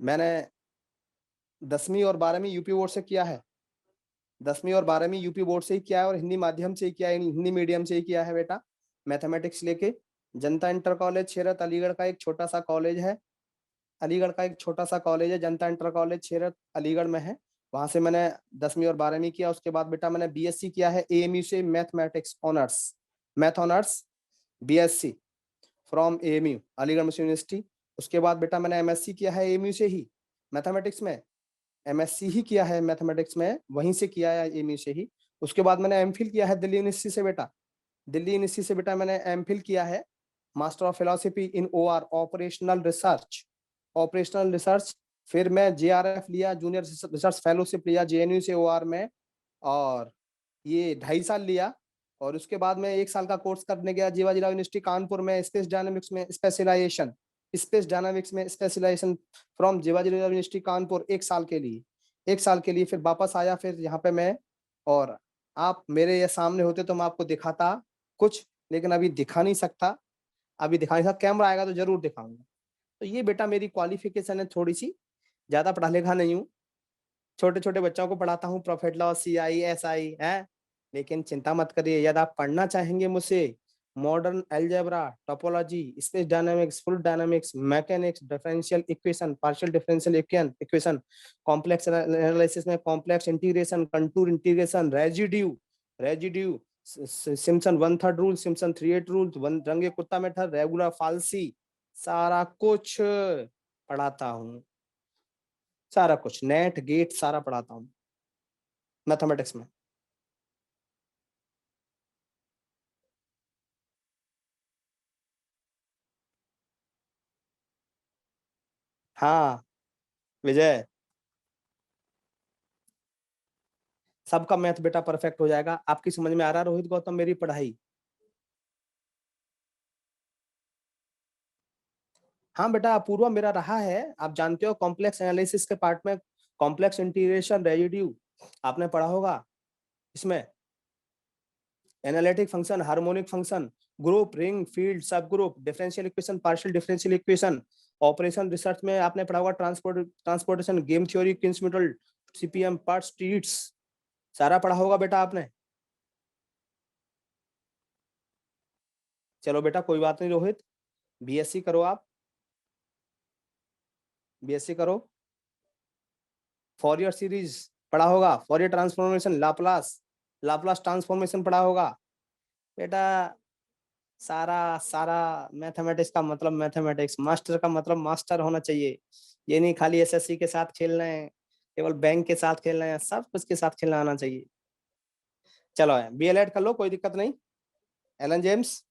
मैंने 10वीं और 12वीं यूपी बोर्ड से किया है। 10वीं और 12वीं यूपी बोर्ड से ही किया है, और हिंदी माध्यम से ही किया है, हिंदी मीडियम से ही किया है बेटा। मैथमेटिक्स लेके जनता इंटर कॉलेज छेरत, अलीगढ़ का एक छोटा सा कॉलेज है। अलीगढ़ का एक छोटा सा कॉलेज है, जनता इंटर कॉलेज छेरत, अलीगढ़ में है। वहां से मैंने 10वीं और 12वीं किया। उसके बाद बेटा मैंने बीएससी किया है एएमयू से, mathematics honours, math honours, BSc from AMU, Aligarh Muslim university. उसके बाद बेटा मैंने एमएससी किया है एएमयू से ही, मैथमेटिक्स में। एमएससी ही किया है मैथमेटिक्स में, वहीं से किया है एएमयू से ही। उसके बाद मैंने एमफिल किया है दिल्ली यूनिवर्सिटी से बेटा। दिल्ली यूनिवर्सिटी से बेटा मैंने एमफिल किया है, master of philosophy in OR, operational research, operational research. फिर मैं जेआरएफ लिया, जूनियर रिसर्च फेलोशिप लिया जेएनयू से ओआर में, और ये 2.5 साल लिया। और उसके बाद मैं 1 साल का कोर्स करने गया जीवाजीराव यूनिवर्सिटी कानपुर में, स्पेस डायनामिक्स में स्पेशलाइजेशन, स्पेस डायनामिक्स में specialisation from Jiwajirao University Kanpur, 1 साल के लिए। 1 साल के लिए फिर वापस आया फिर यहाँ पे मैं। और आप मेरे ये सामने होते तो मैं आपको दिखाता कुछ, लेकिन अभी दिखा नहीं सकता। अभी दिखा नहीं सकता, कैमरा आएगा तो जरूर दिखाऊंगा। तो ये बेटा मेरी क्वालिफिकेशन है थोड़ी सी, ज्यादा पढ़ा लिखा नहीं हूँ। छोटे छोटे बच्चों को पढ़ाता हूँ, प्रॉफिट लॉस, सीआई, एसआई है। लेकिन चिंता मत करिए, यदि आप पढ़ना चाहेंगे मुझसे, modern algebra, topology, space dynamics, fluid dynamics, mechanics, differential equation, partial differential equation, complex analysis में complex integration, contour integration, residue, residue, Simpson 1/3 rule, Simpson 3/8 rule, Runge Kutta method, regular फाल्सी, सारा कुछ पढ़ाता हूँ। सारा कुछ, नेट गेट सारा पढ़ाता हूँ मैथमेटिक्स में। हाँ विजय, सबका मैथ बेटा परफेक्ट हो जाएगा। आपकी समझ में आ रहा है रोहित गौतम मेरी पढ़ाई? हाँ बेटा, अपूर्वा मेरा रहा है, आप जानते हो कॉम्प्लेक्स एनालिसिस के पार्ट में, कॉम्प्लेक्स इंटीग्रेशन, रेजिड्यू आपने पढ़ा होगा। इसमें analytic function, harmonic function, group, ring, field, subgroup, differential equation, partial differential equation, operation research में आपने पढ़ा होगा ट्रांसपोर्टेशन, गेम थ्योरी, किन्स मीथड, सीपीएम, पार्ट्स, ट्रीट्स, सारा पढ़ा होगा बेटा आपने। चलो बेटा कोई बात नहीं रोहित, बीएससी करो आप, बीएससी करो। फॉरियर सीरीज पढ़ा होगा, फॉरियर ट्रांसफॉर्मेशन, लाप्लास, लाप्लास ट्रांसफॉर्मेशन पढ़ा होगा बेटा। सारा सारा मैथमेटिक्स का मतलब मैथमेटिक्स, मास्टर का मतलब मास्टर होना चाहिए। ये नहीं खाली एसएससी के साथ खेलना है, केवल बैंक के साथ खेलना है, सब कुछ के साथ खेलना आना चाहिए। चलो बीएलएड कर लो, कोई दिक्कत नहीं। एलन जेम्स,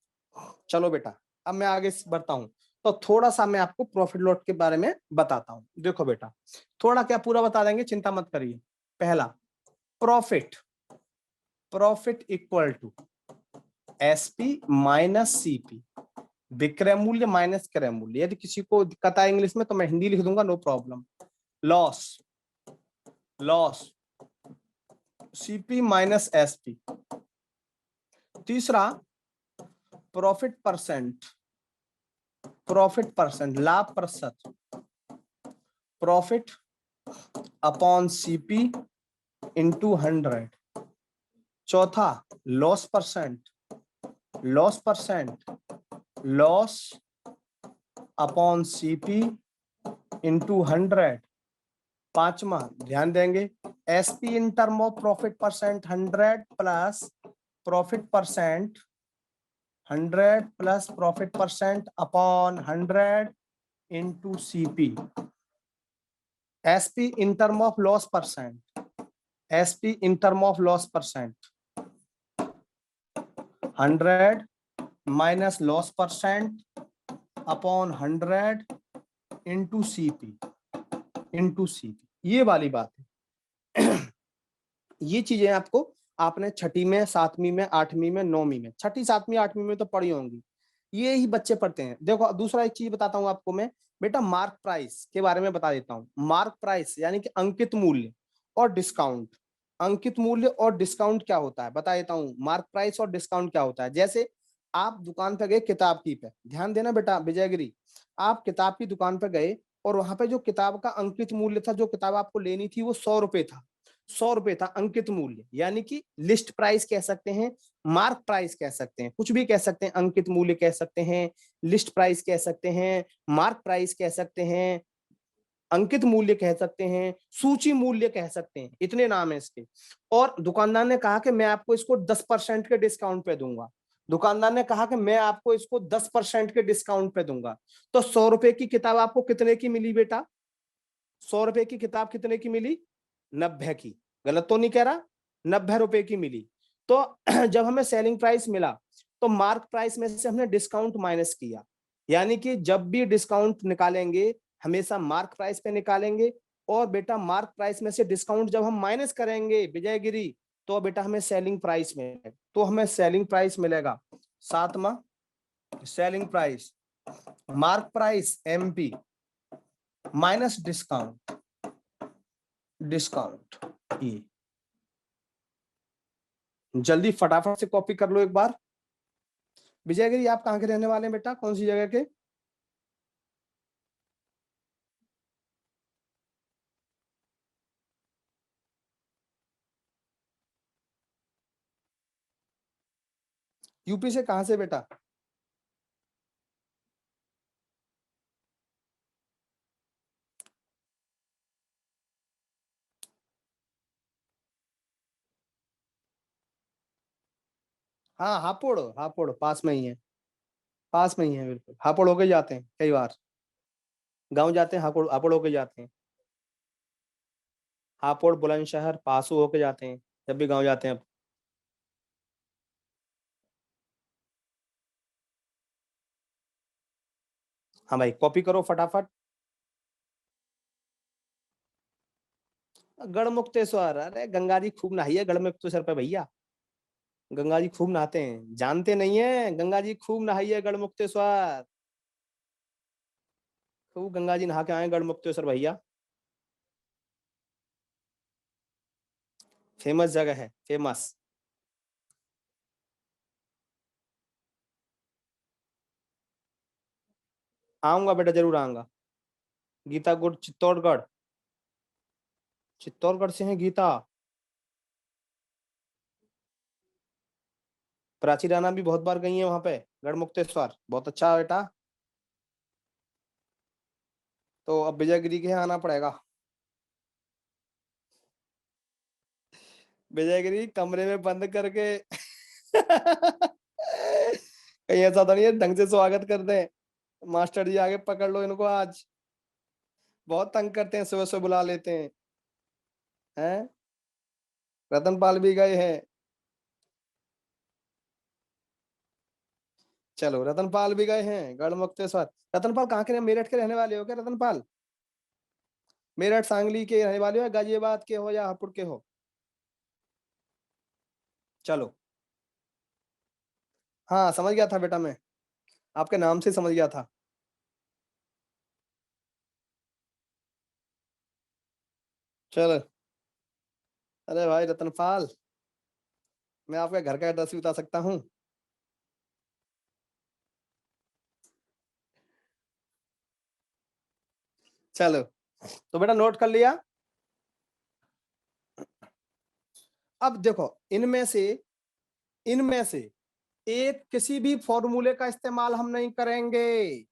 चलो बेटा अब मैं आगे बढ़ता हूँ। तो थोड़ा सा मैं आपको प्रॉफिट लॉस के बारे में बताता हूँ। देखो बेटा, थोड़ा क्या पूरा बता देंगे, चिंता मत करिए। पहला, profit, profit equal to SP minus CP, विक्रय मूल्य माइनस क्रय मूल्य। यदि किसी को दिक्कत आए इंग्लिश में तो मैं हिंदी लिख दूंगा, no problem. Loss, loss CP minus SP. तीसरा, प्रॉफिट परसेंट, प्रॉफिट परसेंट लाभ प्रतिशत, प्रॉफिट अपॉन सीपी इंटू 100। चौथा, loss percent, loss percent, loss upon CP into 100। पांचवा, ध्यान देंगे, SP in term of profit percent 100 plus profit percent 100 plus profit percent upon 100 into CP. SP in term of loss percent, SP in term of loss percent 100 minus loss percent upon 100 into CP, into CP. ये वाली बात है। ये चीजें आपको आपने छठी में, सातवीं में, आठवीं में, नौवीं में, छठी सातवीं आठवीं में तो पढ़ी होंगी, ये ही बच्चे पढ़ते हैं। देखो दूसरा एक चीज बताता हूं आपको मैं बेटा, मार्क प्राइस के बारे में बता देता हूं। मार्क प्राइस यानी कि अंकित मूल्य और डिस्काउंट। अंकित मूल्य और डिस्काउंट क्या होता है बता देता हूं। मार्क प्राइस और डिस्काउंट क्या होता है, जैसे आप दुकान पे गए किताब की पे, ध्यान देना बेटा विजयगिरी, आप किताब की दुकान पे गए और वहां पे जो किताब का अंकित मूल्य था, जो किताब आपको लेनी थी वो 100 रुपए था, 100 रुपए था अंकित मूल्य, यानी कि लिस्ट प्राइस कह सकते हैं, मार्क प्राइस कह सकते हैं, कुछ भी कह सकते हैं, अंकित मूल्य कह सकते हैं, लिस्ट प्राइस कह सकते हैं, मार्क प्राइस कह सकते हैं, अंकित मूल्य कह सकते हैं, सूची मूल्य कह सकते हैं, इतने नाम है इसके। और दुकानदार ने कहा कि मैं आपको इसको 10% के डिस्काउंट पे दूंगा, दुकानदार ने कहा कि मैं आपको इसको 10% के डिस्काउंट पे दूंगा। तो 100 रुपए की किताब आपको कितने की मिली बेटा, 100 रुपए की किताब कितने की मिली, 90 की, गलत तो नहीं कह रहा, 90 रुपए की मिली। तो जब हमें सेलिंग प्राइस मिला तो मार्क प्राइस में से हमने डिस्काउंट माइनस किया, यानी कि जब भी डिस्काउंट निकालेंगे हमेशा मार्क प्राइस पे निकालेंगे। और बेटा मार्क प्राइस में से डिस्काउंट जब हम माइनस करेंगे विजयगिरी, तो बेटा हमें सेलिंग प्राइस मिलेगा, तो हमें सेलिंग प्राइस मिलेगा। सातवां, selling price, mark price MP minus discount, discount. ये जल्दी फटाफट से कॉपी कर लो एक बार। विजयगिरी आप कहाँ के रहने वाले हैं बेटा, कौन सी जगह के? यूपी से कहाँ से बेटा? हाँ हापुड़, हापुड़ पास में ही है, पास में ही है बिल्कुल। हापुड़ होके जाते हैं कई बार, गांव जाते हैं हापुड़, हापुड़ होके जाते हैं। हापुड़, बुलंदशहर, पासू होके जाते हैं जब भी गांव जाते हैं। हाँ भाई कॉपी करो फटाफट। गढ़मुक्तेश्वर, अरे गंगा जी खूब नहाई है गढ़मुक्तेश्वर पे भैया, गंगा जी खूब नहाते हैं, जानते नहीं है, गंगा जी खूब नहाई है गढ़मुक्तेश्वर, खूब गंगा जी नहा के आए गढ़मुक्तेश्वर भैया। फेमस जगह है, फेमस। आऊंगा बेटा, जरूर आऊंगा। गीता गुड चित्तौड़गढ़, चित्तौड़गढ़ से है गीता। प्राची राणा भी बहुत बार गई है वहां पे, गढ़मुक्तेश्वर, बहुत अच्छा है बेटा। तो अब विजयगिरी के यहाँ आना पड़ेगा। विजयगिरी कमरे में बंद करके कहीं ऐसा तो नहीं है ढंग से स्वागत कर दे, मास्टर जी आगे पकड़ लो इनको आज, बहुत तंग करते हैं, सुबह सुबह बुला लेते हैं। रतनपाल भी गए हैं। चलो रतनपाल भी गए हैं गढ़मुक्तेश्वर। रतनपाल कहाँ के, मेरठ के रहने वाले हो क्या रतनपाल? मेरठ सांगली के रहने वाले हो, गाजियाबाद के हो या हापुड़ के हो? चलो, हाँ समझ गया था बेटा, मैं आपके नाम से समझ गया था। चलो, अरे भाई रतनपाल, मैं आपके घर का एड्रेस भी बता सकता हूँ। चलो, तो बेटा नोट कर लिया। अब देखो, इनमें से एक किसी भी फॉर्मूले का इस्तेमाल हम नहीं करेंगे,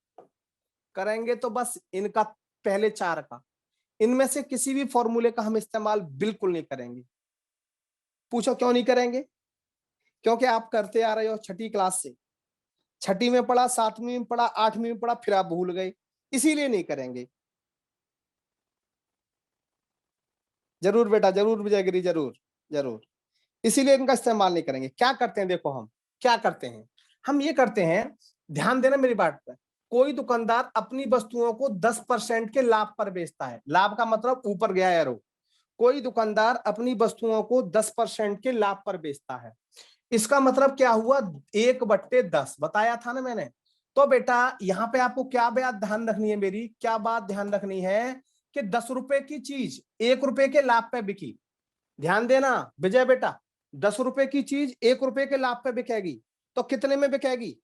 करेंगे तो बस इनका, पहले चार का। इनमें से किसी भी फॉर्मूले का हम इस्तेमाल बिल्कुल नहीं करेंगे। पूछो क्यों नहीं करेंगे? क्योंकि आप करते आ रहे हो छठी क्लास से, छठी में पढ़ा, सातवीं में पढ़ा, आठवीं में पढ़ा, फिर आप भूल गए, इसीलिए नहीं करेंगे। जरूर बेटा, जरूर विजयगिरी, जरूर जरूर, इसीलिए इनका इस्तेमाल नहीं करेंगे। क्या करते हैं देखो, हम क्या करते हैं, हम ये करते हैं, ध्यान देना मेरी बात पर। कोई दुकानदार अपनी वस्तुओं को 10% के लाभ पर बेचता है, लाभ का मतलब ऊपर गया एरो। कोई दुकानदार अपनी वस्तुओं को 10% के लाभ पर बेचता है, इसका मतलब क्या हुआ, 1/10 बताया था ना मैंने। तो बेटा यहाँ पे आपको क्या बात ध्यान रखनी है, मेरी क्या बात ध्यान रखनी है, कि 10 रुपए की चीज 1 रुपए के लाभ पे बिकी। ध्यान देना विजय बेटा, 10 रुपए की चीज 1 रुपए के लाभ पे बिकेगी, तो कितने में बिकेगी?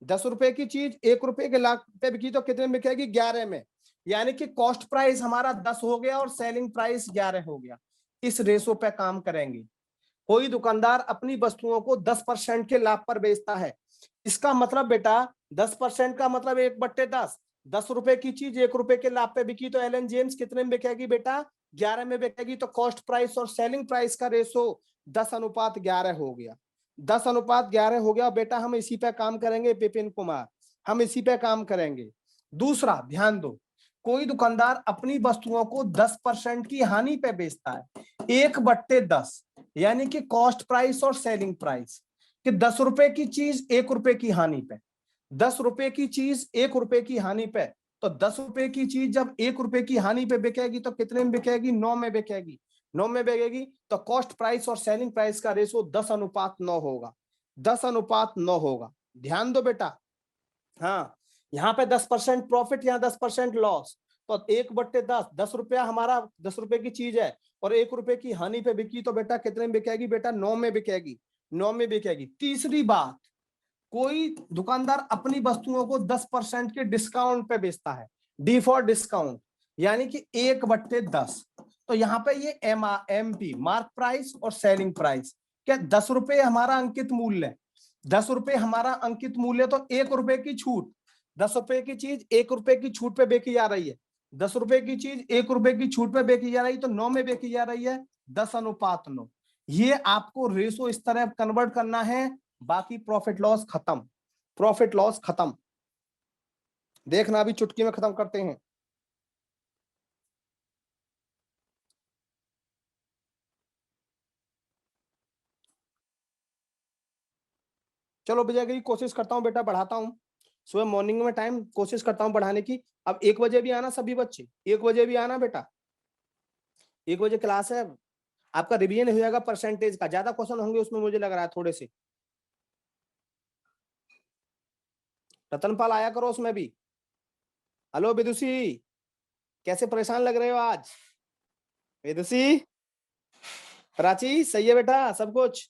10 रुपए की चीज 1 रुपए के लाभ पे बिकी तो कितने में बिकेगी? 11 में। यानी कि कॉस्ट प्राइस हमारा 10 हो गया और सेलिंग प्राइस 11 हो गया। इस रेशो पे काम करेंगे। कोई दुकानदार अपनी वस्तुओं को 10% के लाभ पर बेचता है, इसका मतलब बेटा 10% का मतलब 1/10। 10 रुपए की चीज 1 रुपए के लाभ पे बिकी तो एलन जेम्स कितने में बिकेगी बेटा? 11 में बिकेगी। तो कॉस्ट प्राइस और सेलिंग प्राइस का रेशो 10:11 हो गया। 10:11 हो गया बेटा, हम इसी पे काम करेंगे विपिन कुमार, हम इसी पे काम करेंगे। दूसरा ध्यान दो, कोई दुकानदार अपनी वस्तुओं को 10% की हानि पे बेचता है, 1/10, यानी कि कॉस्ट प्राइस और सेलिंग प्राइस, कि 10 रुपए की चीज 1 रुपए की हानि पे, 10 रुपए की चीज 1 रुपए की हानि पे। तो 10 रुपए की चीज जब 1 रुपए की हानि पे बिकेगी तो कितने में बिकेगी? 9 में बिकेगी। 9 में बिकेगी तो कॉस्ट प्राइस और सेलिंग प्राइस का रेशो 10:9 होगा, 10:9 होगा। ध्यान दो बेटा, हाँ, यहाँ पे 10% प्रॉफिट, यहाँ 10% लॉस। तो 1/10, 10 रुपया हमारा, 10 रुपए की चीज है और 1 रुपए की हानि पे बिकी तो बेटा कितने में बिकेगी? बेटा 9 में बिकेगी, 9 में बिकेगी। तीसरी बात, कोई दुकानदार अपनी वस्तुओं को 10% के डिस्काउंट पे बेचता है, डी फॉर डिस्काउंट, यानी कि 1/10। तो यहाँ पे ये MP मार्क प्राइस और सेलिंग प्राइस, क्या 10 रुपए हमारा अंकित मूल्य है, 10 रुपए हमारा अंकित मूल्य, तो 1 रुपए की छूट, 10 रुपए की चीज 1 रुपए की छूट पे बेची जा रही है, 10 रुपए की चीज 1 रुपए की छूट पे बेची जा रही है, तो 9 में बेची जा रही है, 10:9। ये आपको रेशो इस तरह कन्वर्ट करना है, बाकी प्रॉफिट लॉस खत्म, प्रॉफिट लॉस खत्म। देखना अभी चुटकी में खत्म करते हैं। चलो विजयगिरी, कोशिश करता हूँ बेटा, बढ़ाता हूँ, सुबह मॉर्निंग में टाइम कोशिश करता हूँ बढ़ाने की। अब 1 बजे भी आना सभी बच्चे, 1 बजे भी आना बेटा, 1 बजे क्लास है। आपका रिवीजन हो जाएगा परसेंटेज का, ज्यादा क्वेश्चन होंगे उसमें मुझे लग रहा है थोड़े से। रतनपाल आया करो उसमें भी। हेलो विदुषी, कैसे परेशान लग रहे हो आज? विदुषी, प्राची सही है बेटा सब कुछ।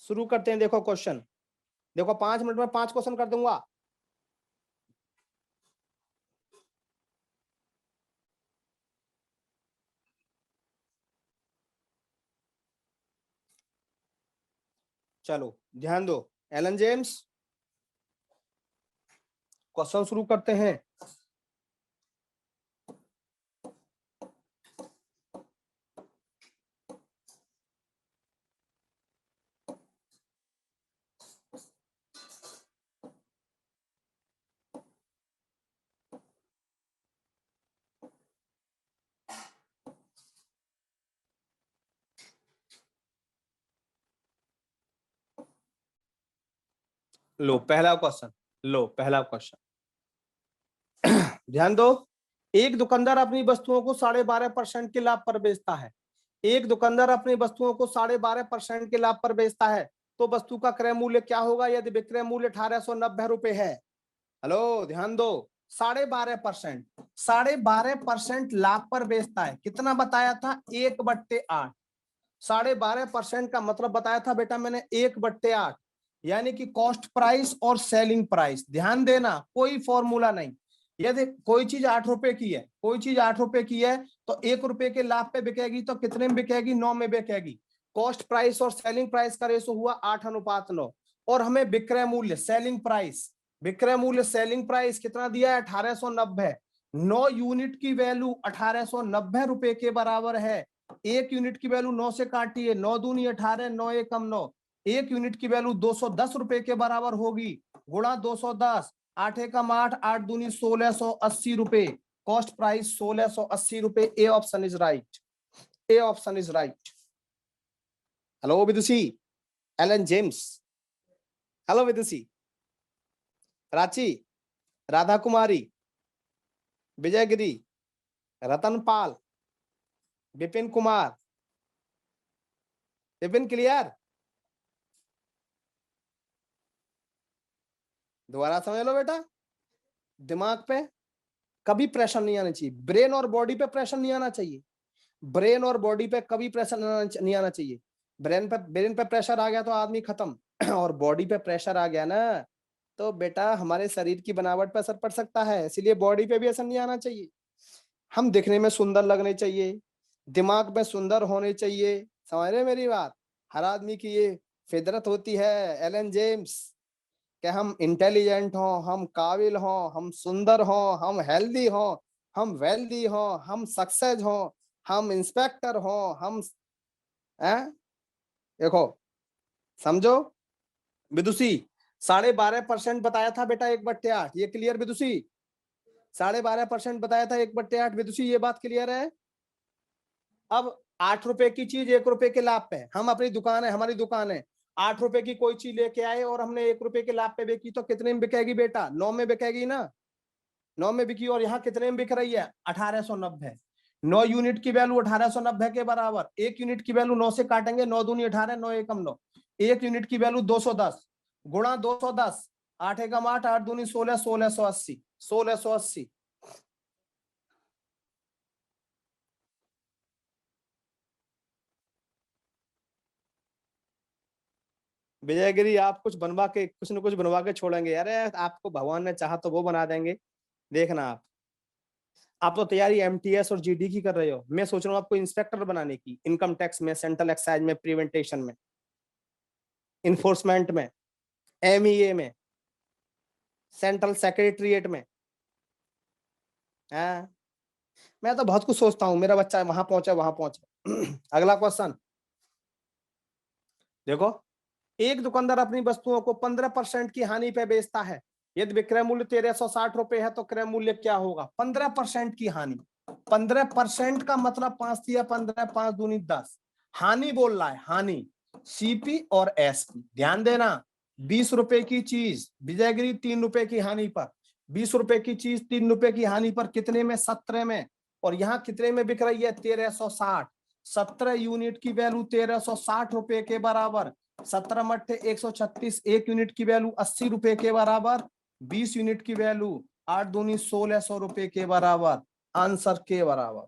शुरू करते हैं। देखो क्वेश्चन, देखो 5 मिनट में 5 क्वेश्चन कर दूंगा। चलो ध्यान दो, एलन जेम्स, क्वेश्चन शुरू करते हैं। लो पहला क्वेश्चन, लो पहला क्वेश्चन ध्यान दो। एक दुकानदार अपनी वस्तुओं को 12.5% के लाभ पर बेचता है। एक दुकानदार अपनी वस्तुओं को 12.5% के लाभ पर बेचता है, तो वस्तु का क्रय मूल्य क्या होगा यदि विक्रय मूल्य 1890 रुपए है। हेलो ध्यान दो, 12.5%, 12.5% लाभ पर बेचता है। कितना बताया था? 1/8। 12.5% का मतलब बताया था बेटा मैंने 1/8, यानी कि कॉस्ट प्राइस और सेलिंग प्राइस। ध्यान देना, कोई फॉर्मूला नहीं। यदि कोई चीज 8 रुपए की है, कोई चीज 8 रुपए की है, तो 1 रुपए के लाभ पे बिकेगी तो कितने में बिकेगी? 9 में बिकेगी। कॉस्ट प्राइस और सेलिंग प्राइस का रेशो हुआ 8:9। और हमें विक्रय मूल्य, सेलिंग प्राइस, विक्रय मूल्य सेलिंग प्राइस कितना दिया है? 1890। 9 यूनिट की वैल्यू 1890 रुपए के बराबर है। एक यूनिट की वैल्यू 9 से काटिए, 9 दूनी 18, 9 एकम 9। एक यूनिट की वैल्यू 210 रुपए के बराबर होगी, गुणा 210, 8 एकम 8, 8 दूनी 1680 रुपए। कॉस्ट प्राइस 1680 रुपए। A option is right, A option is right. Hello Vidushi, Alan James, hello Vidushi, Prachi, Radha Kumari, Vijaygiri, Ratan Pal, Vipin Kumar, Vipin clear? दोबारा समझ लो बेटा, दिमाग पे कभी प्रेशर नहीं आना चाहिए, ब्रेन और बॉडी पे प्रेशर नहीं आना चाहिए। ब्रेन और बॉडी पे कभी प्रेशर नहीं आना चाहिए। ब्रेन पे प्रेशर आ गया तो आदमी खत्म और बॉडी पे प्रेशर आ गया ना तो बेटा हमारे शरीर की बनावट पे असर पड़ सकता है, इसलिए बॉडी पे भी असर नहीं आना चाहिए। हम दिखने में सुंदर लगने चाहिए, दिमाग में सुंदर होने चाहिए, समझ रहे मेरी बात? हर आदमी की ये फितरत होती है एलन जेम्स, कि हम इंटेलिजेंट हों, हम काबिल हों, हम सुंदर हों, हम हेल्दी हों, हम वेल्दी हों, हम सक्सेस हों, हम इंस्पेक्टर हों, हम हैं? देखो समझो विदुषी, 12.5% बताया था बेटा 1/8, ये क्लियर विदुषी? 12.5% बताया था 1/8 विदुषी, ये बात क्लियर है? अब 8 रुपए की चीज 1 रुपए के लाभ पे, हम अपनी दुकान है, हमारी दुकान है, 8 रुपए की कोई चीज लेके आए और हमने 1 रुपए के लाभ पे बेची तो कितने में बिकेगी बेटा? 9 में बिकेगी ना? 9 में बिकी। और यहाँ कितने में बिक रही है? 1890। 9 यूनिट की वैल्यू 1890 के बराबर। एक यूनिट की वैल्यू 9 से काटेंगे, 9 दूनी 18, 9 एकम 9। एक यूनिट की वैल्यू 210, गुणा 210, 8 एकम 8, 8 दूनी 16, 1680, 1680। विजयगिरी आप कुछ बनवा के, कुछ न कुछ बनवा के छोड़ेंगे। अरे आपको भगवान ने चाहा तो वो बना देंगे, देखना आप तो तैयारी एमटीएस और जीडी की कर रहे हो, मैं सोच रहा हूँ आपको इंस्पेक्टर बनाने की, इनकम टैक्स में, सेंट्रल एक्साइज में, प्रिवेंटेशन में, इन्फोर्समेंट में, एमईए में, सेंट्रल सेक्रेटरिएट में। हाँ, मैं तो बहुत कुछ सोचता हूँ, मेरा बच्चा वहां पहुंचे, वहां पहुंचे। अगला क्वेश्चन देखो, एक दुकानदार अपनी वस्तुओं को 15% की हानि पे बेचता है। यदि विक्रय मूल्य 1360 रुपए है तो क्रय मूल्य क्या होगा? 15% की हानि। 15% का मतलब 5 दिया 15, 5 दूनी 10। हानि बोल रहा है, हानि, सीपी और एसपी। ध्यान देना, 20 रुपए की चीज विजयगिरी 3 रुपए की हानि पर, 20 रुपए की चीज 3 रुपए की हानि पर, कितने में? 17 में। और यहाँ कितने में बिक रही है? 1360। 17 यूनिट की वैल्यू 1360 रुपए के बराबर। 17 मट्ठे 136, एक यूनिट की वैल्यू 80 रुपए के बराबर। 20 यूनिट की वैल्यू 8 दूनी 1600 रुपए के बराबर। आंसर के बराबर।